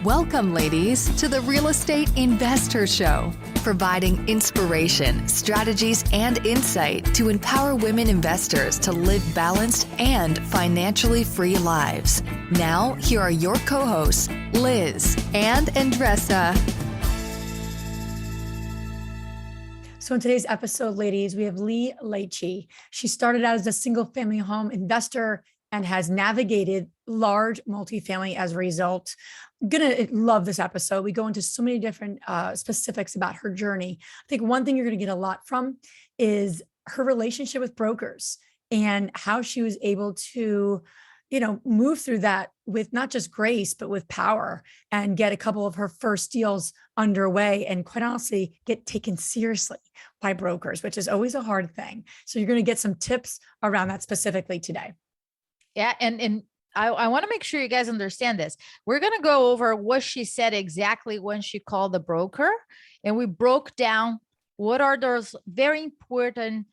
Welcome, ladies, to the Real Estate InvestHER Show, providing inspiration, strategies, and insight to empower women investors to live balanced and financially free lives. Now, here are your co-hosts, Liz and Andresa. So in today's episode, ladies, we have Sharon Lechter. She started out as a single-family home investor and has navigated large multifamily as a result. I'm gonna love this episode. We go into so many different specifics about her journey. I think one thing you're gonna get a lot from is her relationship with brokers and how she was able to, move through that with not just grace, but with power and get a couple of her first deals underway and quite honestly, get taken seriously by brokers, which is always a hard thing. So you're gonna get some tips around that specifically today. Yeah. And I want to make sure you guys understand this. We're going to go over what she said exactly when she called the broker. And we broke down what are those very important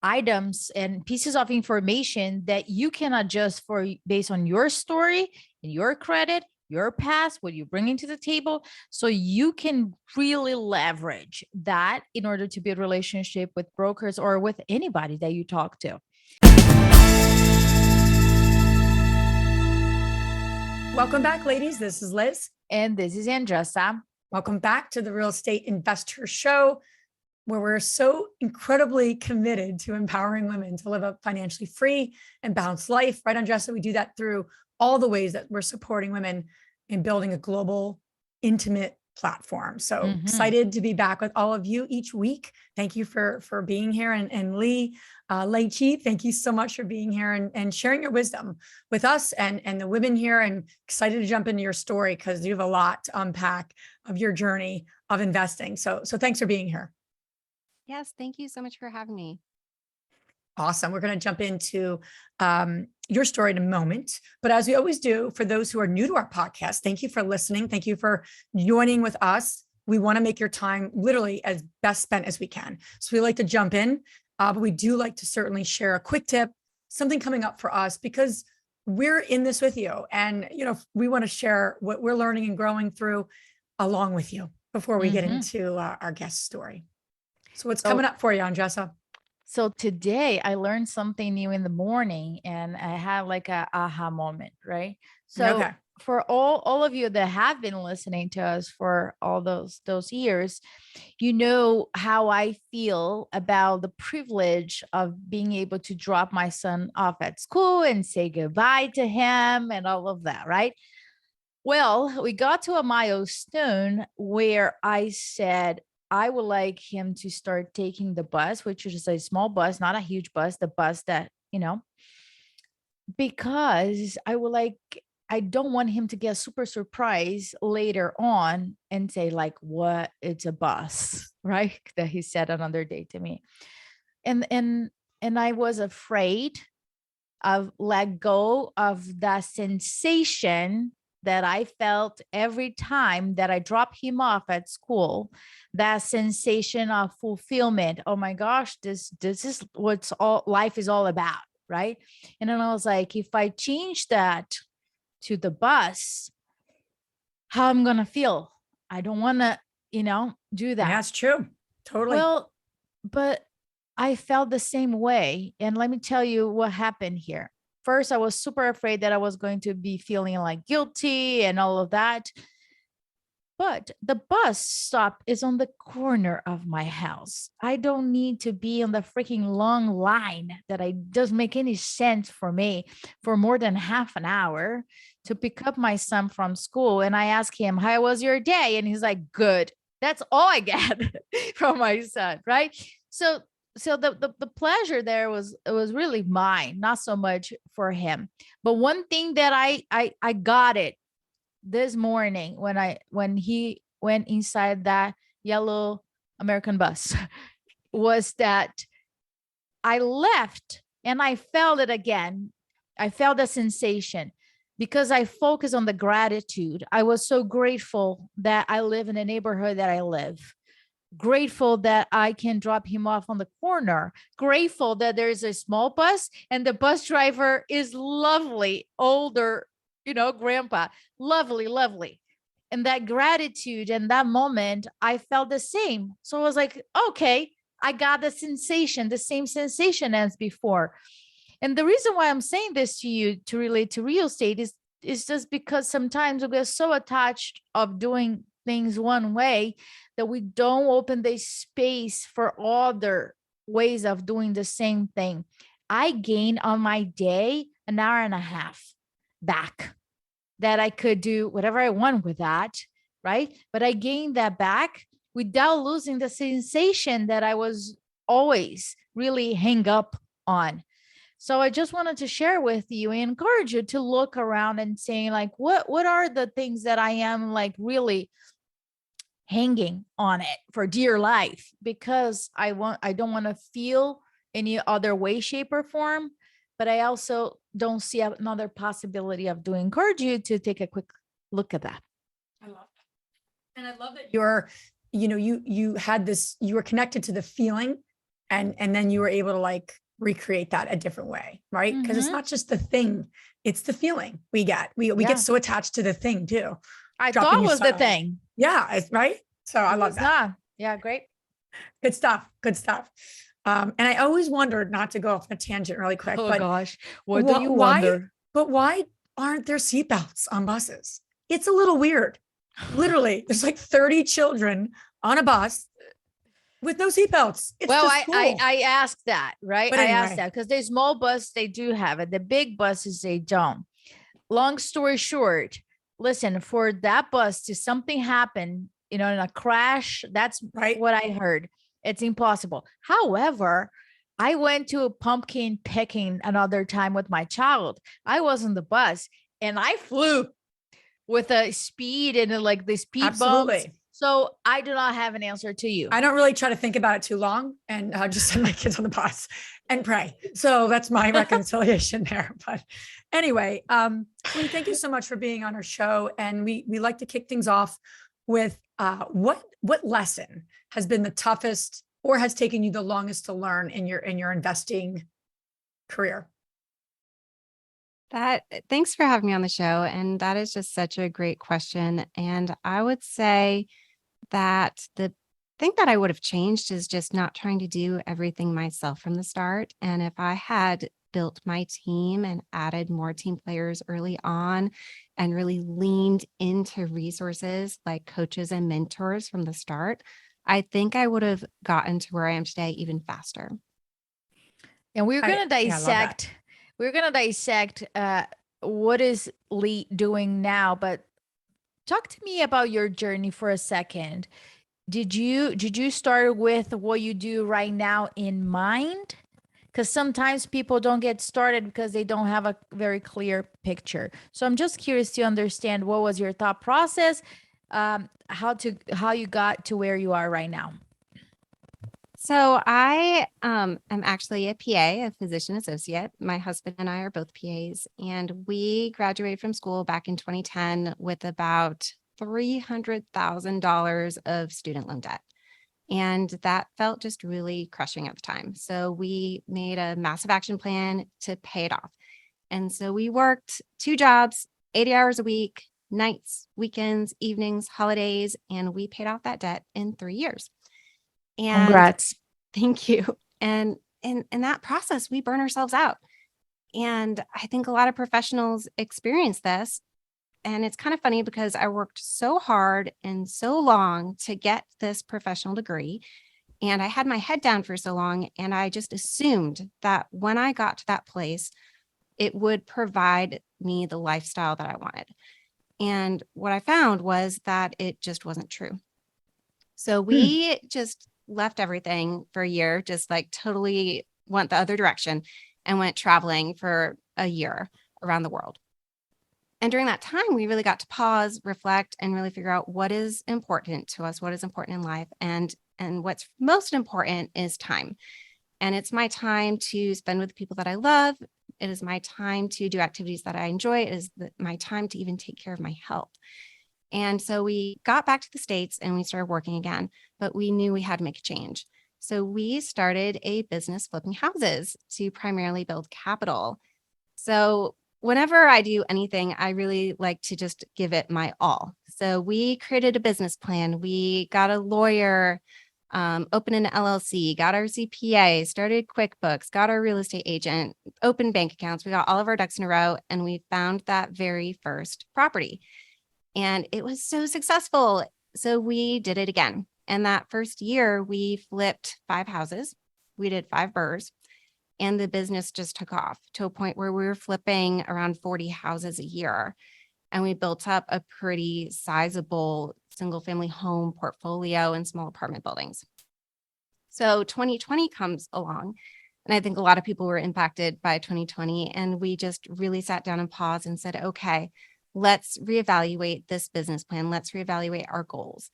items and pieces of information that you can adjust for based on your story and your credit, your past, what you're bringing to the table. So you can really leverage that in order to build a relationship with brokers or with anybody that you talk to. Welcome back, ladies. This is Liz. And this is Andresa. Welcome back to the Real Estate InvestHER Show, where we're so incredibly committed to empowering women to live a financially free and balanced life. Right, Andresa? We do that through all the ways that we're supporting women in building a global, intimate platform. So excited to be back with all of you each week. Thank you for being here. And Lechter, thank you so much for being here and sharing your wisdom with us and the women here, and excited to jump into your story because you have a lot to unpack of your journey of investing. So thanks for being here. Yes, thank you so much for having me. Awesome. We're going to jump into your story in a moment. But as we always do, for those who are new to our podcast, thank you for listening. Thank you for joining with us. We want to make your time literally as best spent as we can. So we like to jump in, but we do like to certainly share a quick tip, something coming up for us because we're in this with you. And, we want to share what we're learning and growing through along with you before we get into our guest story. So what's coming up for you, Andresa? So today I learned something new in the morning and I had like a aha moment, right? So for all of you that have been listening to us for all those years, you know how I feel about the privilege of being able to drop my son off at school and say goodbye to him and all of that, right? Well, we got to a milestone where I said, I would like him to start taking the bus, which is a small bus, not a huge bus, the bus that, because I don't want him to get super surprised later on and say like, what, it's a bus, right? That he said another day to me. And I was afraid of let go of that sensation that I felt every time that I dropped him off at school, that sensation of fulfillment. Oh my gosh, this is what's all life is all about, right? And then I was like, if I change that to the bus, how I'm gonna feel? I don't want to, do that. That's true. Totally. Well, but I felt the same way. And let me tell you what happened here. First, I was super afraid that I was going to be feeling like guilty and all of that. But the bus stop is on the corner of my house. I don't need to be on the freaking long line that doesn't make any sense for me for more than half an hour to pick up my son from school. And I asked him, how was your day? And he's like, good. That's all I get from my son, right? So the pleasure there was really mine, not so much for him. But one thing that I got it this morning when he went inside that yellow American bus was that I left and I felt it again. I felt the sensation because I focused on the gratitude. I was so grateful that I live in the neighborhood that I live. Grateful that I can drop him off on the corner. Grateful that there is a small bus and the bus driver is lovely, older, grandpa. Lovely, lovely. and that gratitude and that moment, I felt the same. So I was like, okay, I got the sensation, the same sensation as before. And the reason why I'm saying this to you to relate to real estate is just because sometimes we get so attached of doing things one way that we don't open the space for other ways of doing the same thing. I gained on my day an hour and a half back that I could do whatever I want with that, right? But I gained that back without losing the sensation that I was always really hang up on. So I just wanted to share with you and encourage you to look around and saying like, what are the things that I am like really hanging on it for dear life, because I don't want to feel any other way, shape, or form. But I also don't see another possibility of doing. Encourage you to take a quick look at that. I love that. And I love that you had this, you were connected to the feeling and then you were able to like recreate that a different way, right? Because it's not just the thing, it's the feeling we get. We get so attached to the thing too. I thought was the thing. Yeah, right. So I love that. Yeah, great. Good stuff. Good stuff. And I always wondered, not to go off on a tangent really quick, Oh but gosh, what do you wonder? But why aren't there seatbelts on buses? It's a little weird. Literally, there's like 30 children on a bus with no seatbelts. Well, I asked that, right? But I anyway. asked that because the small bus, they do have it. The big buses, they don't. Long story short, listen, for that bus to something happen, in a crash, that's right. what I heard. It's impossible. However, I went to a pumpkin picking another time with my child. I was on the bus and I flew with a speed and like the speed bumps. So I do not have an answer to you. I don't really try to think about it too long and just send my kids on the bus and pray. So that's my reconciliation there. But anyway, Lee, thank you so much for being on our show. And we like to kick things off with what lesson has been the toughest or has taken you the longest to learn in your investing career? Thanks for having me on the show. And that is just such a great question. And I would say that the thing that I would have changed is just not trying to do everything myself from the start. And if I had built my team and added more team players early on and really leaned into resources like coaches and mentors from the start, I think I would have gotten to where I am today even faster. And we're going to dissect. We're going to dissect what is Lee doing now, but talk to me about your journey for a second. Did you start with what you do right now in mind? Because sometimes people don't get started because they don't have a very clear picture. So I'm just curious to understand what was your thought process, how you got to where you are right now. So I am actually a PA, a physician associate. My husband and I are both PAs, and we graduated from school back in 2010 with about $300,000 of student loan debt. And that felt just really crushing at the time. So we made a massive action plan to pay it off. And so we worked 2 jobs, 80 hours a week, nights, weekends, evenings, holidays, and we paid off that debt in 3 years. And congrats. Thank you. And in that process, we burn ourselves out. And I think a lot of professionals experience this. And it's kind of funny because I worked so hard and so long to get this professional degree. And I had my head down for so long. And I just assumed that when I got to that place, it would provide me the lifestyle that I wanted. And what I found was that it just wasn't true. So we just left everything for a year, just like totally went the other direction and went traveling for a year around the world. And during that time, we really got to pause, reflect, and really figure out what is important to us, what is important in life. And what's most important is time. And it's my time to spend with the people that I love. It is my time to do activities that I enjoy. It is my time to even take care of my health. And so we got back to the States and we started working again, but we knew we had to make a change. So we started a business flipping houses to primarily build capital. So whenever I do anything, I really like to just give it my all. So we created a business plan. We got a lawyer, opened an LLC, got our CPA, started QuickBooks, got our real estate agent, opened bank accounts. We got all of our ducks in a row, and we found that very first property. And it was so successful. So we did it again. And that first year, we flipped 5 houses. We did 5 burrs. And the business just took off to a point where we were flipping around 40 houses a year. And we built up a pretty sizable single family home portfolio and small apartment buildings. So 2020 comes along. And I think a lot of people were impacted by 2020. And we just really sat down and paused and said, okay, let's reevaluate this business plan. Let's reevaluate our goals.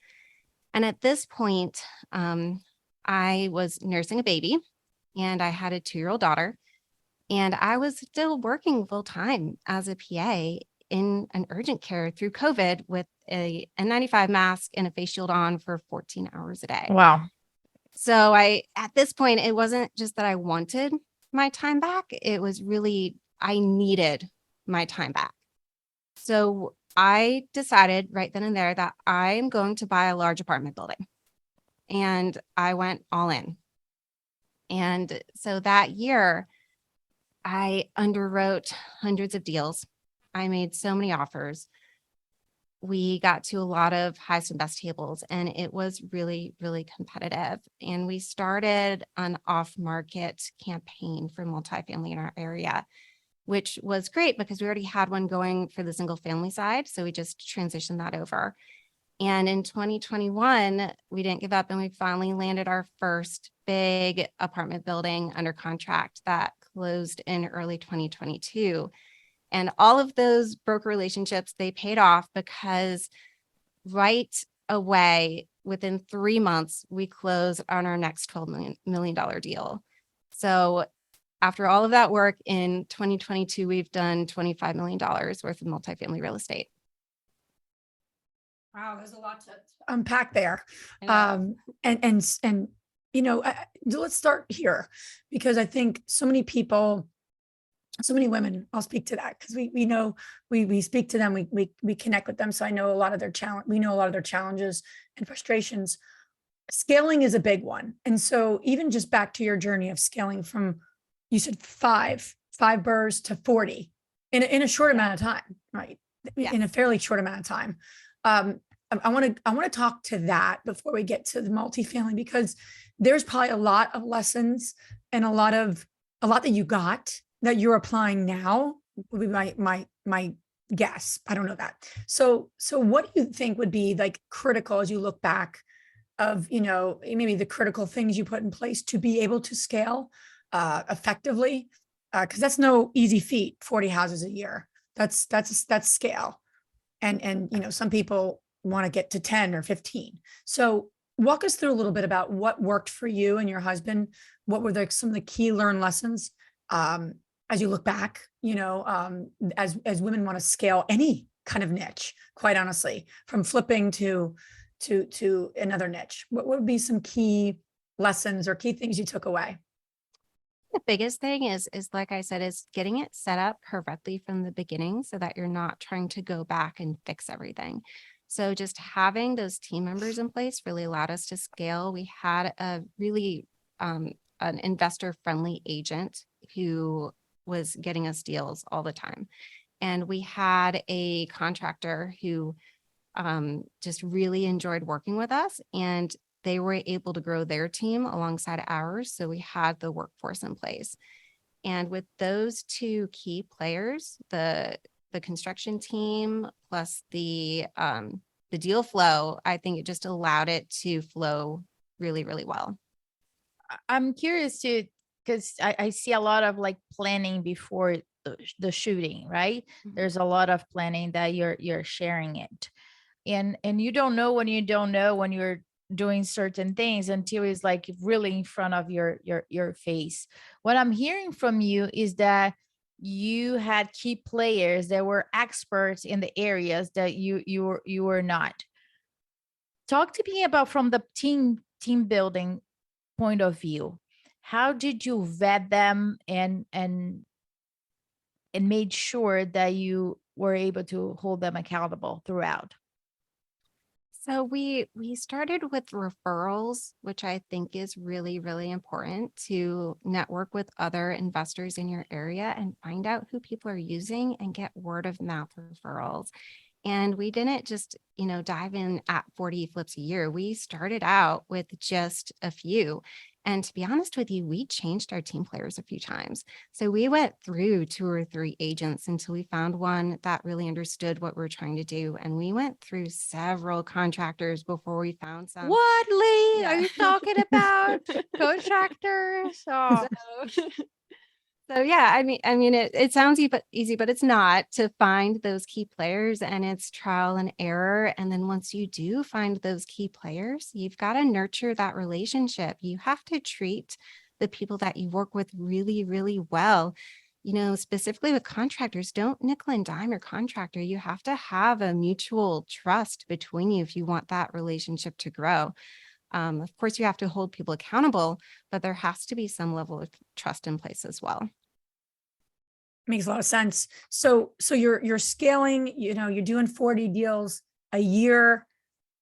And at this point, I was nursing a baby. And I had a 2-year-old daughter, and I was still working full time as a PA in an urgent care through COVID with a N95 mask and a face shield on for 14 hours a day. Wow. So at this point, it wasn't just that I wanted my time back. It was really, I needed my time back. So I decided right then and there that I'm going to buy a large apartment building, and I went all in. And so that year, I underwrote hundreds of deals. I made so many offers. We got to a lot of highest and best tables, and it was really, really competitive. And we started an off-market campaign for multifamily in our area, which was great because we already had one going for the single family side. So we just transitioned that over. And in 2021, we didn't give up, and we finally landed our first big apartment building under contract that closed in early 2022. And all of those broker relationships, they paid off because right away, within 3 months, we closed on our next $12 million deal. So after all of that work in 2022, we've done $25 million worth of multifamily real estate. Wow, there's a lot to unpack there. I And you know, let's start here, because I think so many people, so many women, I'll speak to that because we know we speak to them, we connect with them. So I know a lot of their we know a lot of their challenges and frustrations. Scaling is a big one. And so even just back to your journey of scaling from, you said five burrs to 40 in a short amount of time, right? Yeah. In a fairly short amount of time. I want to talk to that before we get to the multifamily, because there's probably a lot of lessons and a lot that you got that you're applying now, would be my guess. I don't know that. So what do you think would be like critical as you look back of, you know, maybe the critical things you put in place to be able to scale effectively? Because that's no easy feat, 40 houses a year. That's scale. And you know, some people want to get to 10 or 15. So walk us through a little bit about what worked for you and your husband. What were some of the key learned lessons as you look back, you know, as women want to scale any kind of niche, quite honestly, from flipping to another niche? What would be some key lessons or key things you took away? The biggest thing is like I said, is getting it set up correctly from the beginning so that you're not trying to go back and fix everything. So just having those team members in place really allowed us to scale. We had a really an investor friendly agent who was getting us deals all the time. And we had a contractor who just really enjoyed working with us, and they were able to grow their team alongside ours. So we had the workforce in place. And with those two key players, the construction team plus the deal flow, I think it just allowed it to flow really, really well. I'm curious too, because I see a lot of like planning before the shooting, right? Mhm. There's a lot of planning that you're sharing it. And you don't know when you don't know when you're doing certain things until it's like really in front of your face. What I'm hearing from you is that you had key players that were experts in the areas that you were not. Talk to me about from the team building point of view. How did you vet them and and made sure that you were able to hold them accountable throughout? So we started with referrals, which I think is really, really important to network with other investors in your area and find out who people are using and get word of mouth referrals. And we didn't just, dive in at 40 flips a year. We started out with just a few. And to be honest with you, we changed our team players a few times. So we went through 2 or 3 agents until we found one that really understood what we're trying to do. And we went through several contractors before we found some. What, Lee? Yeah. Are you talking about contractors? Oh, So yeah, it sounds easy, but it's not to find those key players, and it's trial and error. And then once you do find those key players, you've got to nurture that relationship. You have to treat the people that you work with really, really well. Specifically with contractors, don't nickel and dime your contractor. You have to have a mutual trust between you if you want that relationship to grow. Of course, you have to hold people accountable, but there has to be some level of trust in place as well. Makes a lot of sense. So you're scaling, you're doing 40 deals a year.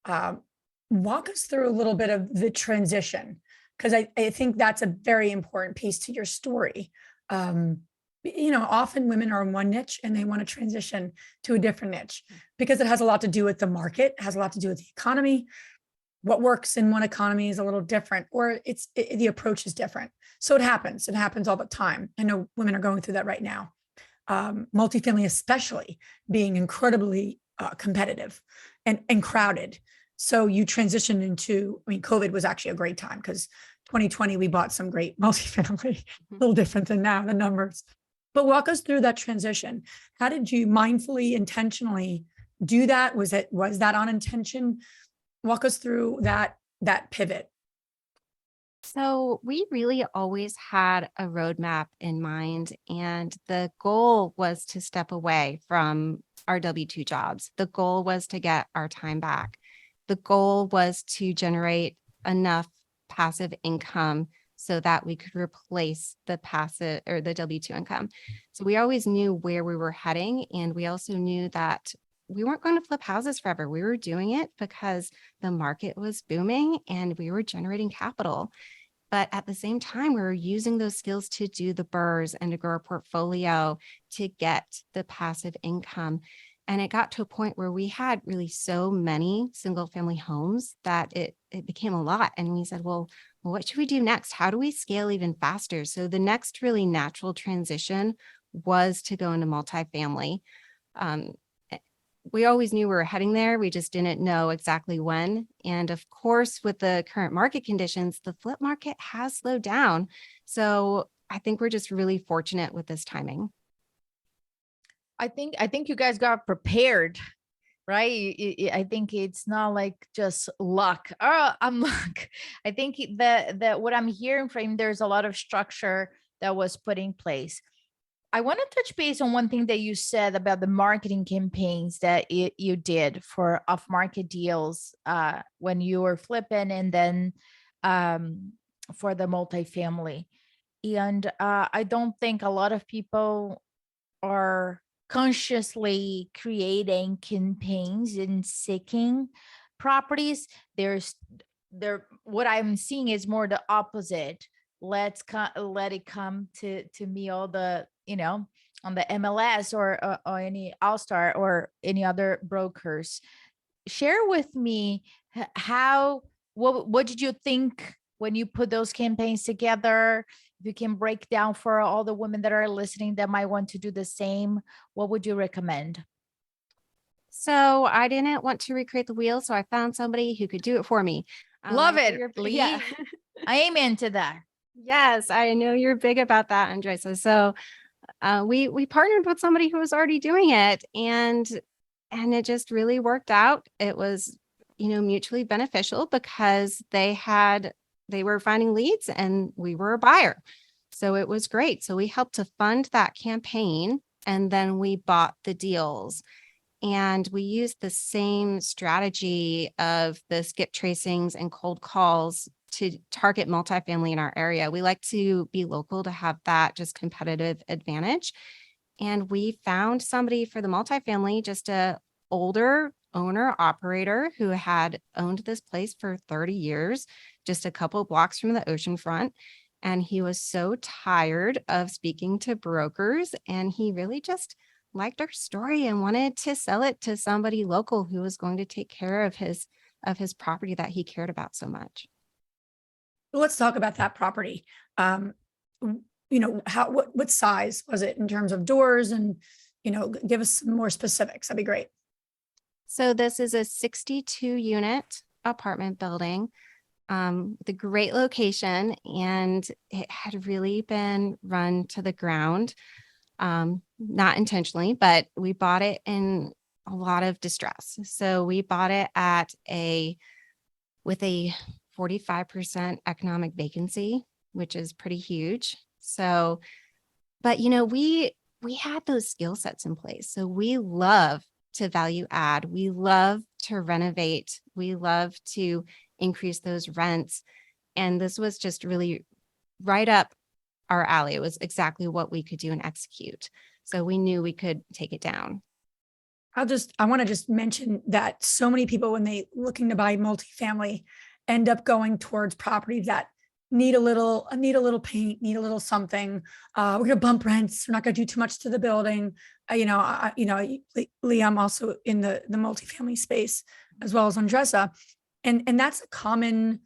Walk us through a little bit of the transition, because I think that's a very important piece to your story. Often women are in one niche and they want to transition to a different niche because it has a lot to do with the market, has a lot to do with the economy. What works in one economy is a little different, or the approach is different. So it happens all the time. I know women are going through that right now. Multifamily, especially, being incredibly competitive and crowded. So you transition into, COVID was actually a great time because 2020, we bought some great multifamily, a little different than now, the numbers. But walk us through that transition. How did you mindfully, intentionally do that? Was that on intention? Walk us through that pivot. So we really always had a roadmap in mind, and the goal was to step away from our W-2 jobs. The goal was to get our time back. The goal was to generate enough passive income so that we could replace the passive or the W-2 income. So we always knew where we were heading, and we also knew that we weren't going to flip houses forever. We were doing it because the market was booming and we were generating capital. But at the same time, we were using those skills to do the BRRRRs and to grow our portfolio to get the passive income. And it got to a point where we had really so many single family homes that it became a lot. And we said, well, what should we do next? How do we scale even faster? So the next really natural transition was to go into multifamily. We always knew we were heading there. We just didn't know exactly when. And of course, with the current market conditions, the flip market has slowed down. So I think we're just really fortunate with this timing. I think you guys got prepared, right? I think it's not like just luck. Oh, I'm luck. I think that what I'm hearing from you, there's a lot of structure that was put in place. I want to touch base on one thing that you said about the marketing campaigns that you did for off-market deals when you were flipping, and then for the multifamily. And I don't think a lot of people are consciously creating campaigns and seeking properties. What I'm seeing is more the opposite. Let it come to me, all the, on the MLS or any All-Star or any other brokers. Share with me what did you think when you put those campaigns together? If you can break down for all the women that are listening that might want to do the same, what would you recommend? So I didn't want to recreate the wheel, so I found somebody who could do it for me. Love it, Lee. Yeah. I am into that. Yes, I know you're big about that, Andresa. So we partnered with somebody who was already doing it, and it just really worked out. It was, mutually beneficial because they were finding leads and we were a buyer. So it was great. So we helped to fund that campaign, and then we bought the deals. And we used the same strategy of the skip tracings and cold calls to target multifamily in our area. We like to be local to have that just competitive advantage. And we found somebody for the multifamily, just a older owner operator who had owned this place for 30 years, just a couple blocks from the ocean front. And he was so tired of speaking to brokers, and he really just liked our story and wanted to sell it to somebody local who was going to take care of his property that he cared about so much. Let's talk about that property. What size was it in terms of doors, and, give us some more specifics. That'd be great. So this is a 62 unit apartment building, with a great location, and it had really been run to the ground, not intentionally, but we bought it in a lot of distress. So we bought it with a 45% economic vacancy, which is pretty huge. So, but we had those skill sets in place. So we love to value add. We love to renovate. We love to increase those rents. And this was just really right up our alley. It was exactly what we could do and execute. So we knew we could take it down. I want to just mention that so many people, when they looking to buy multifamily, end up going towards properties that need a little paint, need a little something. We're going to bump rents. We're not going to do too much to the building. Lee, I'm also in the multifamily space, as well as Andresa. And that's a common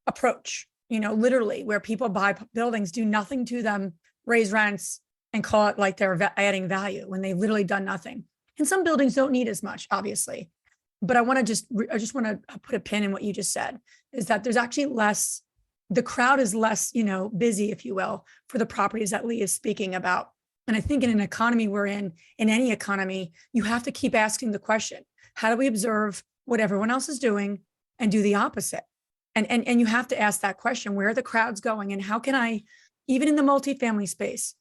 approach, literally, where people buy buildings, do nothing to them, raise rents, and call it like they're adding value when they've literally done nothing. And some buildings don't need as much, obviously. But I just want to put a pin in what you just said, is that there's actually less, the crowd is less, busy, if you will, for the properties that Lee is speaking about. And I think in an economy we're in any economy, you have to keep asking the question, how do we observe what everyone else is doing and do the opposite? And you have to ask that question, where are the crowds going? And how can I, even in the multifamily space,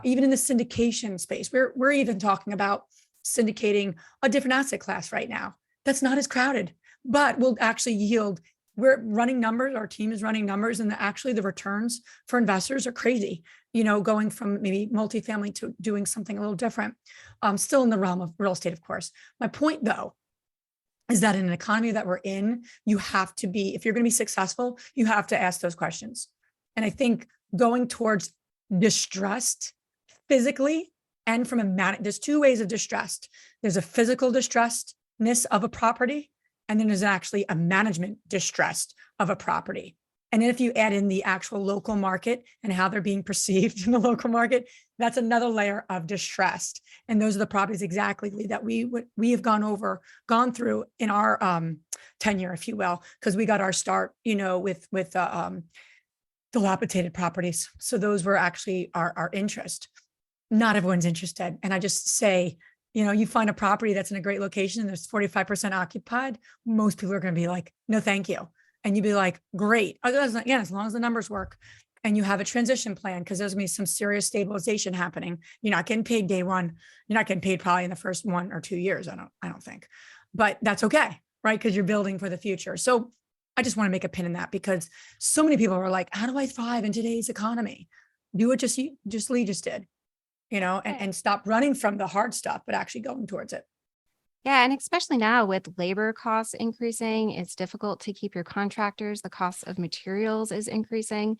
even in the syndication space, we're even talking about syndicating a different asset class right now that's not as crowded, but will actually yield. We're running numbers, our team is running numbers, and actually the returns for investors are crazy, going from maybe multifamily to doing something a little different, still in the realm of real estate, of course. My point, though, is that in an economy that we're in, you have to be, if you're going to be successful, you have to ask those questions. And I think going towards distressed physically and from there's two ways of distressed. There's a physical distressness of a property, and then there's actually a management distress of a property. And then if you add in the actual local market and how they're being perceived in the local market, that's another layer of distress. And those are the properties exactly that we have gone through in our tenure, if you will, because we got our start, with dilapidated properties. So those were actually our interest. Not everyone's interested. And I just say, you find a property that's in a great location and there's 45% occupied, most people are going to be like, no, thank you. And you'd be like, great. Again, as long as the numbers work and you have a transition plan, because there's going to be some serious stabilization happening. You're not getting paid day one. You're not getting paid probably in the first 1 or 2 years. I don't think, but that's okay. Right. Because you're building for the future. So I just want to make a pin in that, because so many people are like, how do I thrive in today's economy? Do what Lee just did, and stop running from the hard stuff, but actually going towards it. Yeah. And especially now with labor costs increasing, it's difficult to keep your contractors. The cost of materials is increasing.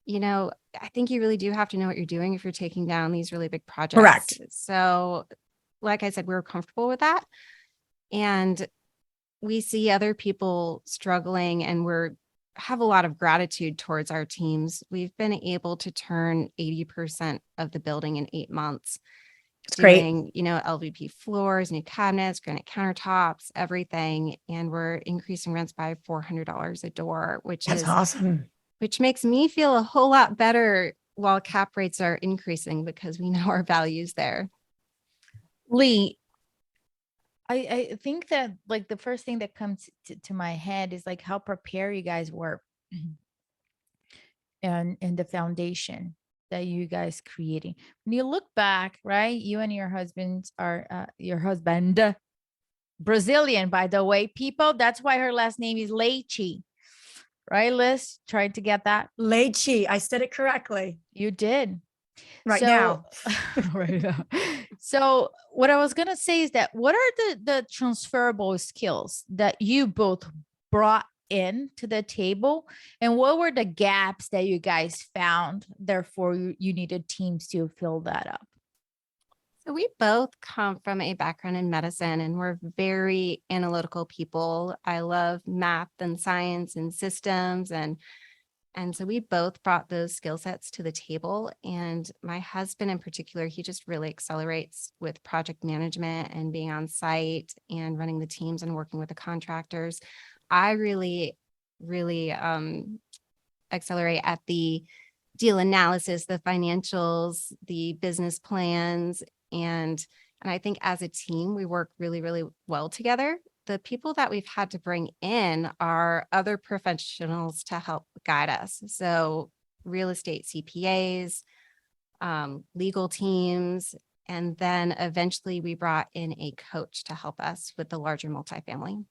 I think you really do have to know what you're doing if you're taking down these really big projects. Correct. So like I said, we were comfortable with that. And we see other people struggling, and have a lot of gratitude towards our teams. We've been able to turn 80% of the building in 8 months. It's doing, great. LVP floors, new cabinets, granite countertops, everything. And we're increasing rents by $400 a door, That's awesome. Which makes me feel a whole lot better while cap rates are increasing, because we know our value's there. Lee, I think that like the first thing that comes to my head is like how prepared you guys were and the foundation that you guys creating. When you look back, right, you and your husband are Brazilian, by the way, people. That's why her last name is Leite, right, Liz? Trying to get that. Leite. I said it correctly. You did. right now. Right now. So what I was gonna say is that what are the transferable skills that you both brought in to the table, and what were the gaps that you guys found? Therefore, you needed teams to fill that up. So we both come from a background in medicine, and we're very analytical people. I love math and science and systems, and so we both brought those skill sets to the table. And my husband in particular, he just really accelerates with project management and being on site and running the teams and working with the contractors. I really, really accelerate at the deal analysis, the financials, the business plans. And I think as a team, we work really, really well together. The people that we've had to bring in are other professionals to help guide us. So real estate CPAs, legal teams, and then eventually we brought in a coach to help us with the larger multifamily.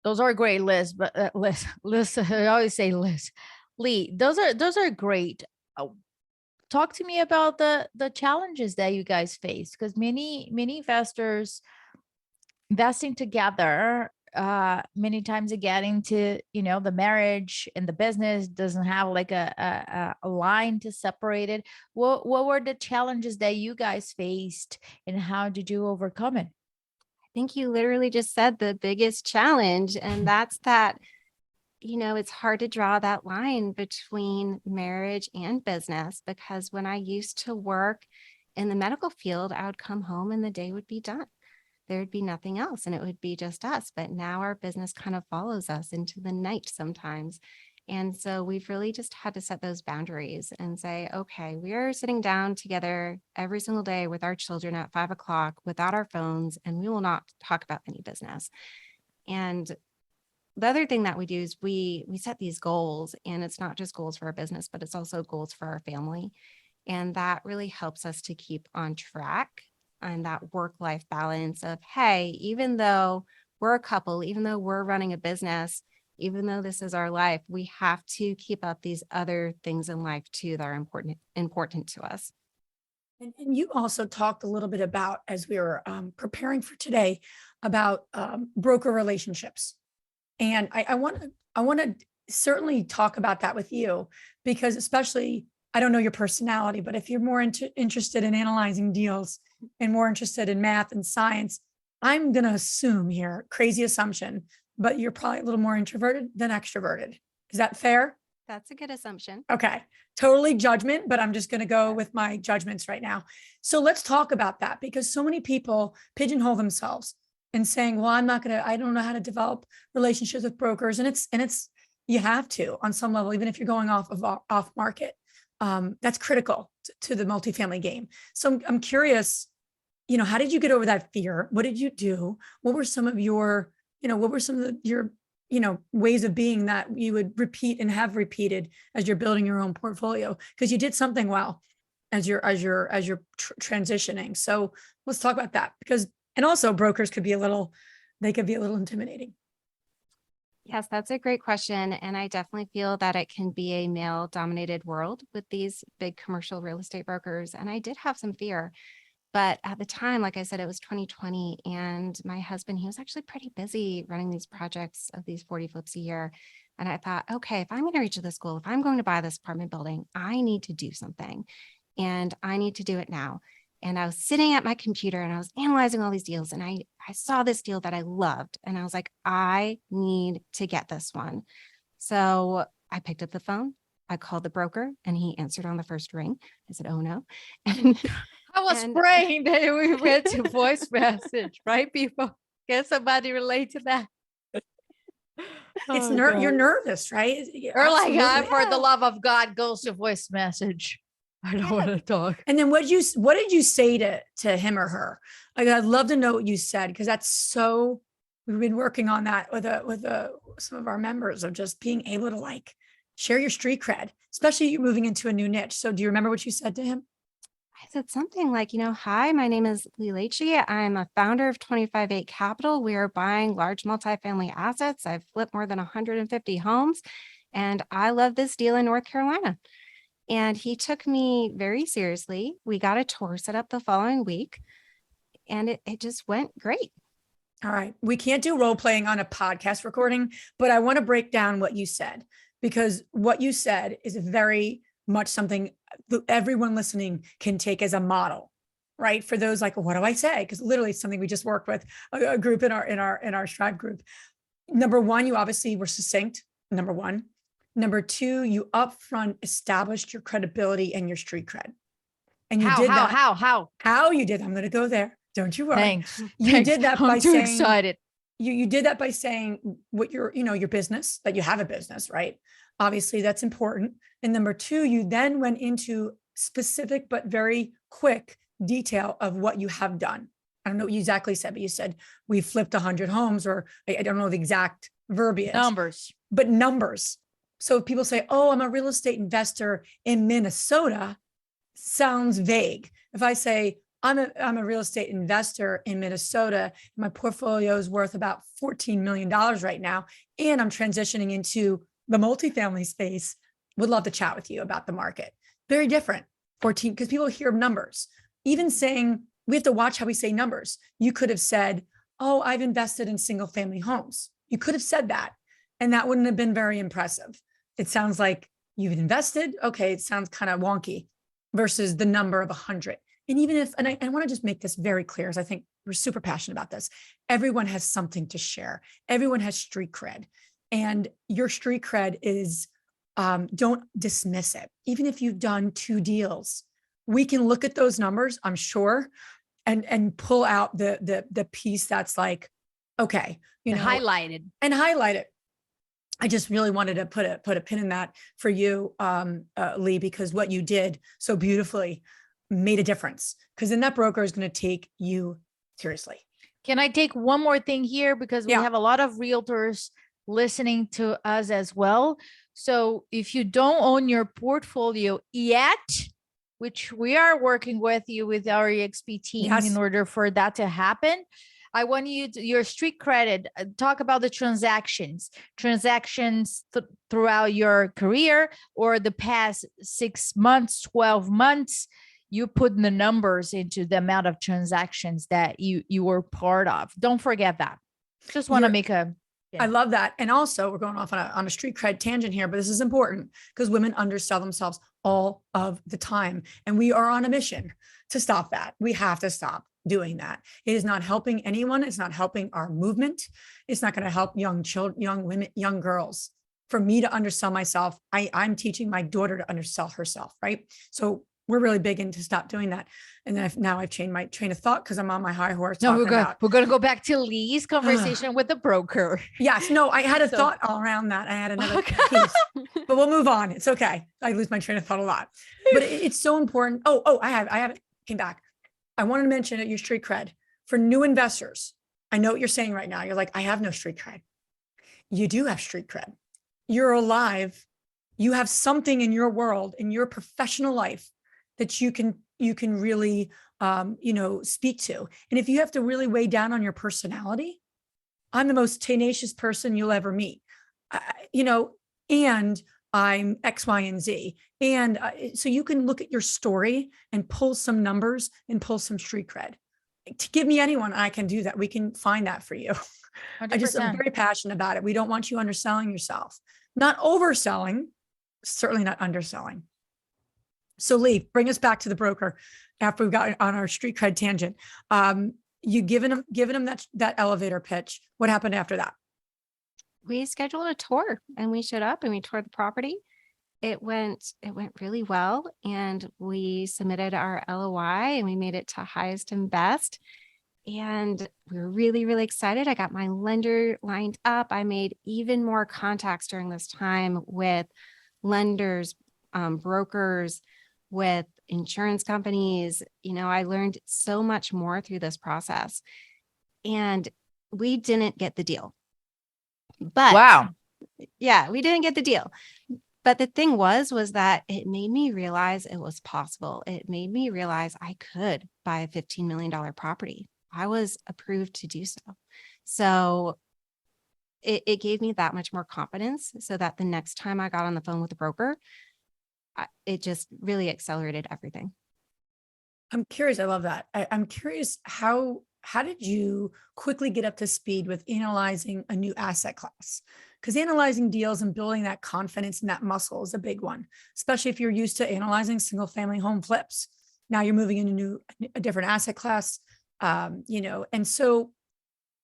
Those are great, Liz. But Liz, I always say Liz, Lee. Those are great. Talk to me about the challenges that you guys face, because many investors investing together, many times getting to the marriage and the business doesn't have like a line to separate it. What were the challenges that you guys faced, and how did you overcome it? I think you literally just said the biggest challenge, and that's that, it's hard to draw that line between marriage and business, because when I used to work in the medical field, I would come home and the day would be done. There would be nothing else and it would be just us. But now our business kind of follows us into the night sometimes. And so we've really just had to set those boundaries and say, okay, we are sitting down together every single day with our children at 5 o'clock without our phones, and we will not talk about any business. And the other thing that we do is we set these goals, and it's not just goals for our business, but it's also goals for our family. And that really helps us to keep on track and that work-life balance of, hey, even though we're a couple, even though we're running a business, even though this is our life, we have to keep up these other things in life too that are important to us. And you also talked a little bit about, as we were preparing for today, about broker relationships. And I want to certainly talk about that with you, because especially, I don't know your personality, but if you're more interested in analyzing deals and more interested in math and science, I'm going to assume here, crazy assumption, but you're probably a little more introverted than extroverted. Is that fair? That's a good assumption. Okay. Totally judgment, but I'm just going to go with my judgments right now. So let's talk about that, because so many people pigeonhole themselves and saying, well, I don't know how to develop relationships with brokers. And it's, you have to on some level, even if you're going off market. That's critical to the multifamily game. So I'm curious, how did you get over that fear? What did you do? What were some of your ways of being that you would repeat and have repeated as you're building your own portfolio? Because you did something well as you're transitioning. So let's talk about that, and also brokers could be a little intimidating. Yes, that's a great question. And I definitely feel that it can be a male dominated world with these big commercial real estate brokers. And I did have some fear, but at the time, like I said, it was 2020, and my husband, he was actually pretty busy running these projects of these 40 flips a year. And I thought, okay, if I'm going to reach this goal, if I'm going to buy this apartment building, I need to do something, and I need to do it now. And I was sitting at my computer and I was analyzing all these deals, and I saw this deal that I loved, and I was like, I need to get this one. So I picked up the phone, I called the broker, and he answered on the first ring. I said, oh no. And I was praying that we went to voice message, right, people? Can somebody relate to that? You're nervous, right? Or like, for the love of God, goes to voice message. I don't want to talk. And then what did you say to him or her? Like, I'd love to know what you said, because that's so, we've been working on that with some of our members, of just being able to share your street cred, especially you're moving into a new niche. So do you remember what you said to him? I said something like, hi, my name is Lee Lechter. I'm a founder of 25/8 Capital. We are buying large multifamily assets. I've flipped more than 150 homes, and I love this deal in North Carolina. And he took me very seriously. We got a tour set up the following week, and it just went great. All right. We can't do role playing on a podcast recording, but I want to break down what you said, because what you said is very much something that everyone listening can take as a model, right? For those like, what do I say? Because literally it's something we just worked with a group in our Strive group. Number one, you obviously were succinct. Number one. Number two, you upfront established your credibility and your street cred. And you did that. How you did. I'm going to go there. Don't you worry. Thanks. You did that by saying, excited. You did that by saying what your business, that you have a business, right? Obviously that's important. And number two, you then went into specific, but very quick detail of what you have done. I don't know what you exactly said, but you said we flipped 100 homes, or I don't know the exact verbiage. But numbers. So if people say, oh, I'm a real estate investor in Minnesota, sounds vague. If I say, I'm a real estate investor in Minnesota, my portfolio is worth about $14 million right now, and I'm transitioning into the multifamily space, would love to chat with you about the market. Very different. 14, because people hear numbers. Even saying, we have to watch how we say numbers. You could have said, oh, I've invested in single family homes. You could have said that, and that wouldn't have been very impressive. It sounds like you've invested. Okay, it sounds kind of wonky versus the number of 100. And even if, and I want to just make this very clear, as I think we're super passionate about this, everyone has something to share. Everyone has street cred, and your street cred is, don't dismiss it. Even if you've done 2 deals, we can look at those numbers, I'm sure, and pull out the piece that's like, okay, highlight it. I just really wanted to put a pin in that for you, Lee, because what you did so beautifully made a difference, because then that broker is going to take you seriously. Can I take one more thing here? Because we have a lot of realtors listening to us as well. So if you don't own your portfolio yet, which we are working with you with our EXP team in order for that to happen, I want you to, your street credit, talk about the transactions throughout your career or the past 6 months, 12 months. You put the numbers into the amount of transactions that you were part of. Don't forget that. Just want to make a. I love that. And also we're going off on a street cred tangent here, but this is important because women undersell themselves all of the time. And we are on a mission to stop that. We have to stop doing that. It is not helping anyone. It's not helping our movement. It's not going to help young children, young women, young girls. For me to undersell myself, I'm teaching my daughter to undersell herself, right? So we're really big into stop doing that. And then I've changed my train of thought because I'm on my high horse. No, we're going to go back to Lee's conversation with the broker. Yes. No, I had a thought all around that. I had another piece, but we'll move on. It's okay. I lose my train of thought a lot, but it's so important. I have it. Came back. I wanted to mention your street cred for new investors. I know what you're saying right now. You're like, I have no street cred. You do have street cred. You're alive. You have something in your world, in your professional life, that you can really, speak to. And if you have to really weigh down on your personality, I'm the most tenacious person you'll ever meet, and I'm X, Y, and Z. And so you can look at your story and pull some numbers and pull some street cred. To give me anyone, I can do that. We can find that for you. 100%. I'm very passionate about it. We don't want you underselling yourself, not overselling, certainly not underselling. So Lee, bring us back to the broker after we've got on our street cred tangent. You given him that elevator pitch. What happened after that? We scheduled a tour and we showed up and we toured the property. It went really well, and we submitted our LOI and we made it to highest and best. And we were really, really excited. I got my lender lined up. I made even more contacts during this time with lenders, brokers, with insurance companies. I learned so much more through this process, and we didn't get the deal. But wow. Yeah, we didn't get the deal. But the thing was that it made me realize it was possible. It made me realize I could buy a $15 million property. I was approved to do so. So it gave me that much more confidence, so that the next time I got on the phone with the broker, it just really accelerated everything. I'm curious. I love that. I'm curious, how did you quickly get up to speed with analyzing a new asset class? Because analyzing deals and building that confidence and that muscle is a big one, especially if you're used to analyzing single family home flips. Now you're moving into a different asset class, and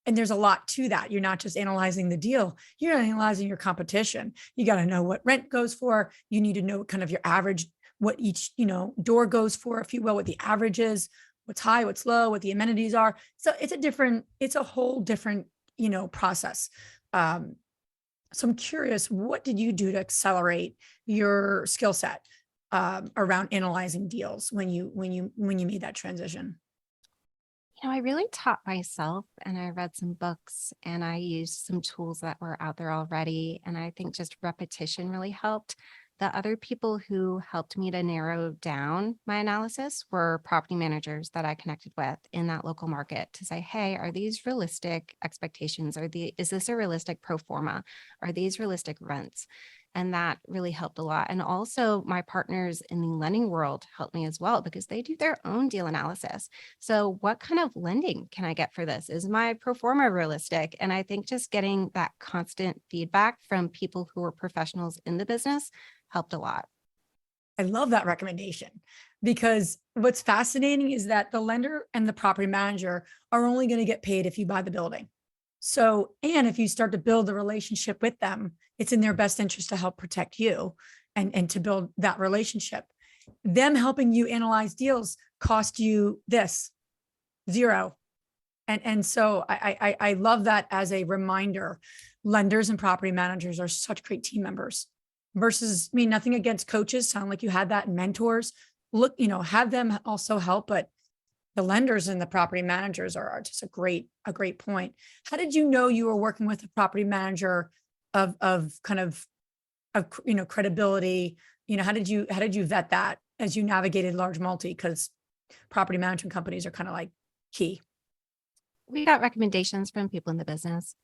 there's a lot to that. You're not just analyzing the deal, you're analyzing your competition. You got to know what rent goes for. You need to know kind of your average, what each, door goes for, if you will, what the average is, what's high, what's low, what the amenities are. So it's a whole different, process. So I'm curious, what did you do to accelerate your skill set around analyzing deals when you made that transition? I really taught myself, and I read some books, and I used some tools that were out there already. And I think just repetition really helped. The other people who helped me to narrow down my analysis were property managers that I connected with in that local market to say, hey, are these realistic expectations? Is this a realistic pro forma? Are these realistic rents? And that really helped a lot. And also my partners in the lending world helped me as well, because they do their own deal analysis. So what kind of lending can I get for this? Is my pro forma realistic? And I think just getting that constant feedback from people who are professionals in the business helped a lot. I love that recommendation, because what's fascinating is that the lender and the property manager are only going to get paid if you buy the building. So, and if you start to build a relationship with them, it's in their best interest to help protect you and to build that relationship. Them helping you analyze deals cost you this, zero. And so I love that as a reminder. Lenders and property managers are such great team members versus, nothing against coaches. Sound like you had that, and mentors. Look, have them also help, but the lenders and the property managers are just a great point. How did you know you were working with a property manager of credibility? How did you vet that as you navigated large multi? Because property management companies are kind of like key. We got recommendations from people in the business.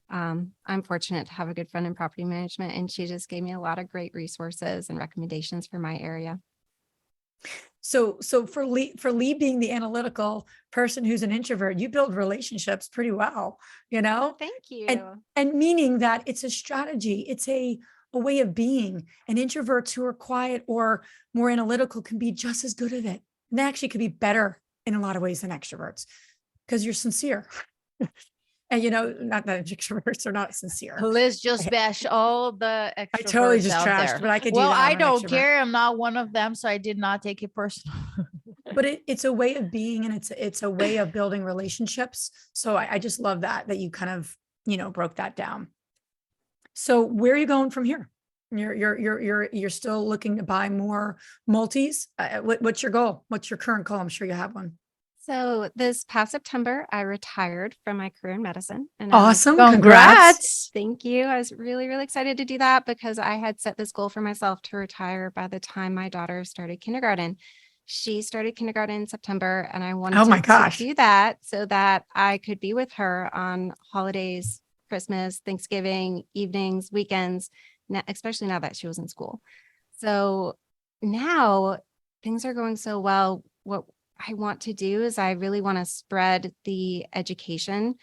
I'm fortunate to have a good friend in property management, and she just gave me a lot of great resources and recommendations for my area. So for Lee being the analytical person who's an introvert, you build relationships pretty well, Thank you. and meaning that it's a strategy. It's a way of being. And introverts who are quiet or more analytical can be just as good at it. And they actually could be better in a lot of ways than extroverts, because you're sincere. And not that extroverts are not sincere. Let's just bash all the extroverts I totally just out trashed, there. but I could do Well, that. I I'm an don't extrovert. care. I'm not one of them, so I did not take it personal. But it's a way of being, and it's a way of building relationships. So I just love that you kind of, broke that down. So where are you going from here? You're still looking to buy more multis. What's your goal? What's your current goal? I'm sure you have one. So this past September, I retired from my career in medicine. And Awesome. Congrats. Thank you. I was really, really excited to do that, because I had set this goal for myself to retire by the time my daughter started kindergarten. She started kindergarten in September, and I wanted to do that so that I could be with her on holidays, Christmas, Thanksgiving, evenings, weekends, especially now that she was in school. So now things are going so well. What I want to do is I really want to spread the education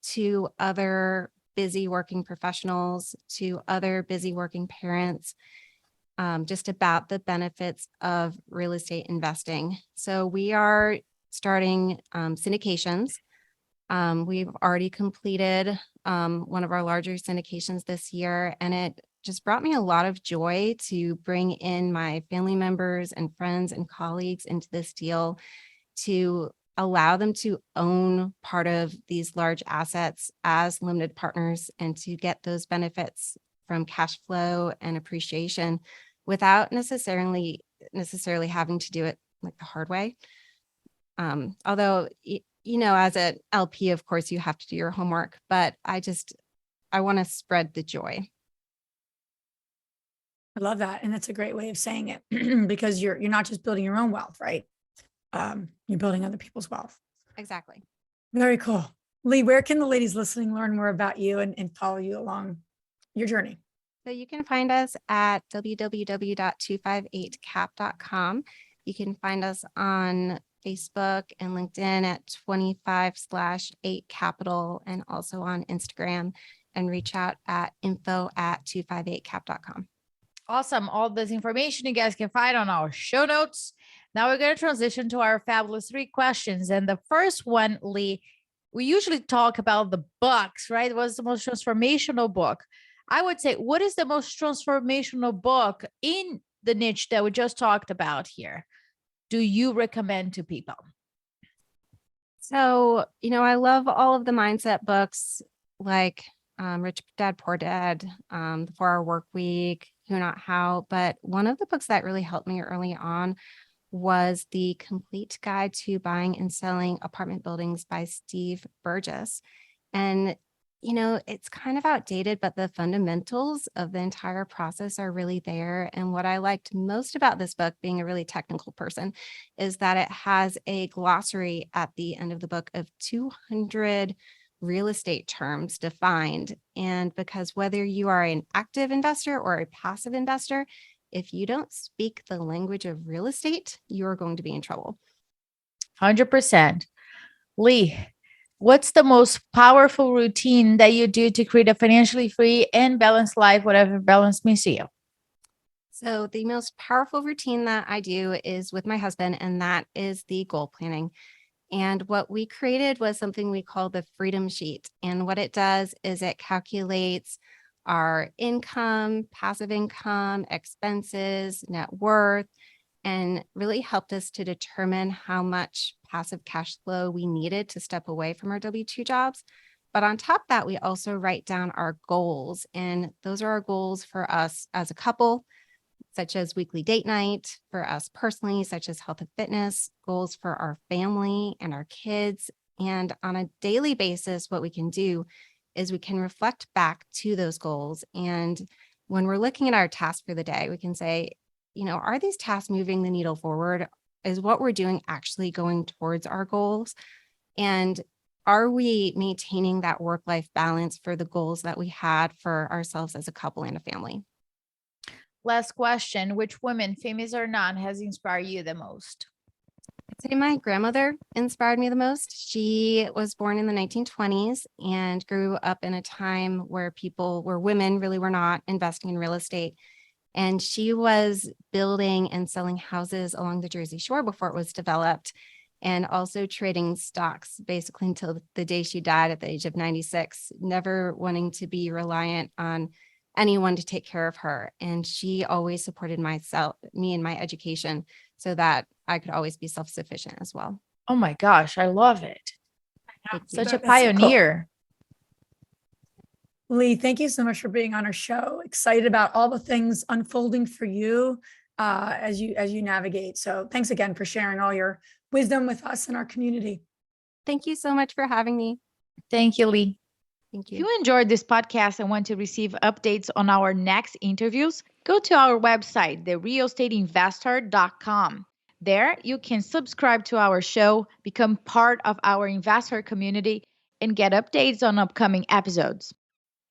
to other busy working professionals, to other busy working parents, just about the benefits of real estate investing. So we are starting syndications. We've already completed one of our larger syndications this year, and it just brought me a lot of joy to bring in my family members and friends and colleagues into this deal, to allow them to own part of these large assets as limited partners, and to get those benefits from cash flow and appreciation without necessarily having to do it like the hard way. Although, as an LP, of course, you have to do your homework, but I want to spread the joy. I love that. And that's a great way of saying it, because you're not just building your own wealth, right? You're building other people's wealth. Exactly. Very cool. Lee, where can the ladies listening learn more about you and follow you along your journey? So you can find us at www.258cap.com. You can find us on Facebook and LinkedIn at 25/8capital and also on Instagram, and reach out at info@258cap.com. Awesome. All this information you guys can find on our show notes. Now we're going to transition to our fabulous 3 questions. And the first one, Lee, we usually talk about the books, right? What's the most transformational book? I would say, what is the most transformational book in the niche that we just talked about here? Do you recommend to people? So, I love all of the mindset books like Rich Dad, Poor Dad, The 4-Hour Work Week, Who Not How. But one of the books that really helped me early on was The Complete Guide to Buying and Selling Apartment Buildings by Steve Burgess. And, it's kind of outdated, but the fundamentals of the entire process are really there. And what I liked most about this book, being a really technical person, is that it has a glossary at the end of the book of 200 real estate terms defined. And because whether you are an active investor or a passive investor, if you don't speak the language of real estate, you're going to be in trouble. 100%. Lee, what's the most powerful routine that you do to create a financially free and balanced life, whatever balance means to you? So the most powerful routine that I do is with my husband, and that is the goal planning. And what we created was something we call the Freedom Sheet. And what it does is it calculates our income, passive income, expenses, net worth, and really helped us to determine how much passive cash flow we needed to step away from our W-2 jobs. But on top of that, we also write down our goals. And those are our goals for us as a couple, such as weekly date night, for us personally, such as health and fitness, goals for our family and our kids. And on a daily basis, what we can do is we can reflect back to those goals. And when we're looking at our tasks for the day, we can say, are these tasks moving the needle forward? Is what we're doing actually going towards our goals? And are we maintaining that work-life balance for the goals that we had for ourselves as a couple and a family? Last question. Which woman, famous or not, has inspired you the most? I'd say my grandmother inspired me the most. She was born in the 1920s and grew up in a time where women really were not investing in real estate. And she was building and selling houses along the Jersey Shore before it was developed, and also trading stocks basically until the day she died at the age of 96, never wanting to be reliant on anyone to take care of her. And she always supported me and my education so that I could always be self-sufficient as well. Oh my gosh, I love it. Such a That's so pioneer. Lee, thank you so much for being on our show. Excited about all the things unfolding for you as you navigate. So thanks again for sharing all your wisdom with us and our community. Thank you so much for having me. Thank you, Lee. Thank If you. you enjoyed this podcast and want to receive updates on our next interviews, go to our website, therealestateinvestor.com. There, you can subscribe to our show, become part of our investor community, and get updates on upcoming episodes.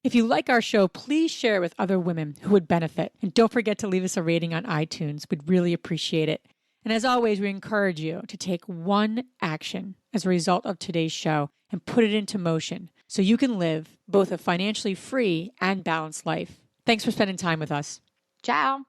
If you like our show, please share it with other women who would benefit. And don't forget to leave us a rating on iTunes. We'd really appreciate it. And as always, we encourage you to take one action as a result of today's show and put it into motion so you can live both a financially free and balanced life. Thanks for spending time with us. Ciao.